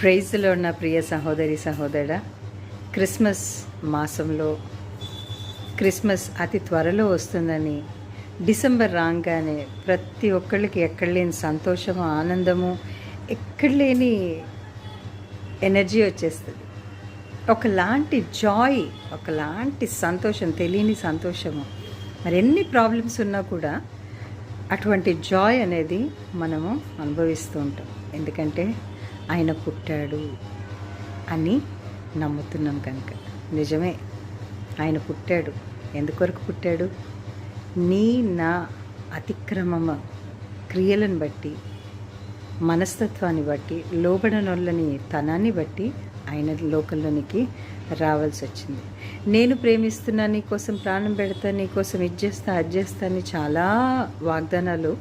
ప్రైజ్లో ఉన్న ప్రియ సహోదరి సహోదరా, క్రిస్మస్ మాసంలో క్రిస్మస్ అతి త్వరలో వస్తుందని డిసెంబర్ రాగానే ప్రతి ఒక్కళ్ళకి ఎక్కడ లేని సంతోషము, ఆనందము, ఎక్కడ లేని ఎనర్జీ వచ్చేస్తుంది. ఒకలాంటి జాయ్, ఒకలాంటి సంతోషం, తెలియని సంతోషము. మరి ఎన్ని ప్రాబ్లమ్స్ ఉన్నా కూడా అటువంటి జాయ్ అనేది మనము అనుభవిస్తూ ఉంటాం. ఎందుకంటే ఆయన పుట్టాడు అని నమ్ముతున్నాం కనుక. నిజమే, ఆయన పుట్టాడు. ఎందుకొరకు పుట్టాడు? నా అతిక్రమమ క్రియలను బట్టి, మనస్తత్వాన్ని బట్టి, లోబడనొల్లని తనాన్ని బట్టి ఆయన లోకంలోనికి రావాల్సి వచ్చింది. నేను ప్రేమిస్తున్నా, నీకోసం ప్రాణం పెడతా, నీకోసం ఇది చేస్తా, అది చేస్తా అని చాలా వాగ్దానాలు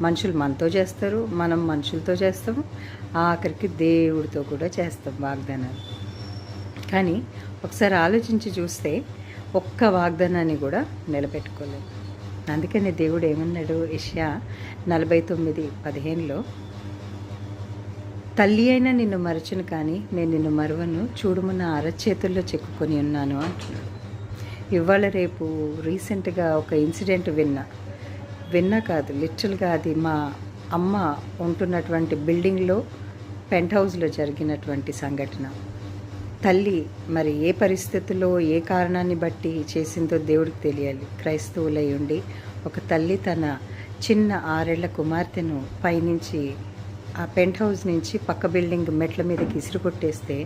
మనుషులు మనతో చేస్తారు, మనం మనుషులతో చేస్తాము, ఆఖరికి దేవుడితో కూడా చేస్తాం వాగ్దానాలు. కానీ ఒకసారి ఆలోచించి చూస్తే ఒక్క వాగ్దానాన్ని కూడా నిలబెట్టుకోలేదు. అందుకని దేవుడు ఏమన్నాడు? యెషయా 49:15లో, తల్లి అయినా నిన్ను మరచును కానీ నేను నిన్ను మరువను, చూడుము నా అరచేతుల్లో చెక్కుకొని ఉన్నాను అంటున్నాడు. ఇవాళ రేపు రీసెంట్గా ఒక ఇన్సిడెంట్ విన్నా కాదు, లిటరల్గా అది మా అమ్మ ఉంటున్నటువంటి బిల్డింగ్లో పెంట్ హౌస్లో జరిగినటువంటి సంఘటన. తల్లి మరి ఏ పరిస్థితుల్లో, ఏ కారణాన్ని బట్టి చేసిందో దేవుడికి తెలియాలి. క్రైస్తవులై ఉండి ఒక తల్లి తన చిన్న 6 ఏళ్ల కుమార్తెను పైనుంచి ఆ పెంట్ హౌస్ నుంచి పక్క బిల్డింగ్ మెట్ల మీదకి ఇసురుకొట్టేస్తే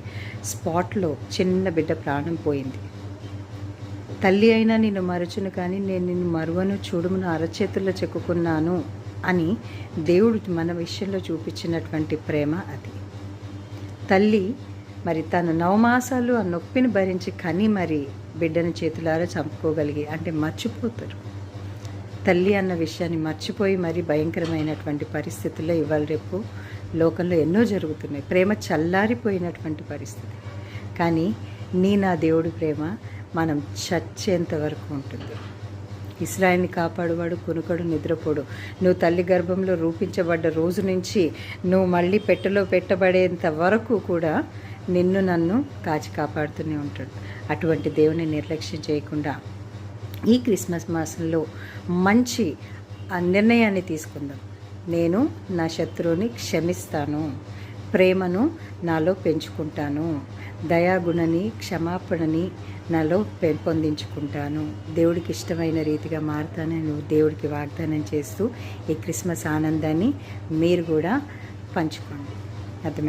స్పాట్లో చిన్న బిడ్డ ప్రాణం పోయింది. తల్లి అయినా నిన్ను మరచును కానీ నేను నిన్ను మరువను, చూడుము నా అరచేతుల్లో చెక్కుకున్నాను అని దేవుడు మన విషయంలో చూపించినటువంటి ప్రేమ అది. తల్లి మరి తను 9 మాసాలు ఆ నొప్పిని భరించి కని మరి బిడ్డను చేతులారా చంపుకోగలిగి, అంటే మర్చిపోతారు. తల్లి అన్న విషయాన్ని మర్చిపోయి మరి భయంకరమైనటువంటి పరిస్థితుల్లో ఇవాళ రేపు లోకంలో ఎన్నో జరుగుతున్నాయి. ప్రేమ చల్లారిపోయినటువంటి పరిస్థితి. కానీ నా దేవుడి ప్రేమ మనం చచ్చేంత వరకు ఉంటుంది. ఇశ్రాయేలుని కాపాడువాడు కునుకడు నిద్రపోడు. నువ్వు తల్లి గర్భంలో రూపించబడ్డ రోజు నుంచి నువ్వు మళ్ళీ పెట్టెలో పెట్టబడేంత వరకు కూడా నిన్ను నన్ను కాచి కాపాడుతూనే ఉంటాడు. అటువంటి దేవుని నిర్లక్ష్యం చేయకుండా ఈ క్రిస్మస్ మాసంలో మంచి నిర్ణయాన్ని తీసుకుందాం. నేను నా శత్రువుని క్షమిస్తాను, ప్రేమను నాలో పెంచుకుంటాను, దయాగుణని, క్షమాపణని నాలో పెంపొందించుకుంటాను, దేవుడికి ఇష్టమైన రీతిగా మారుతానని దేవుడికి వాగ్దానం చేస్తూ ఈ క్రిస్మస్ ఆనందాన్ని మీరు కూడా పంచుకోండి. అర్థమైంది?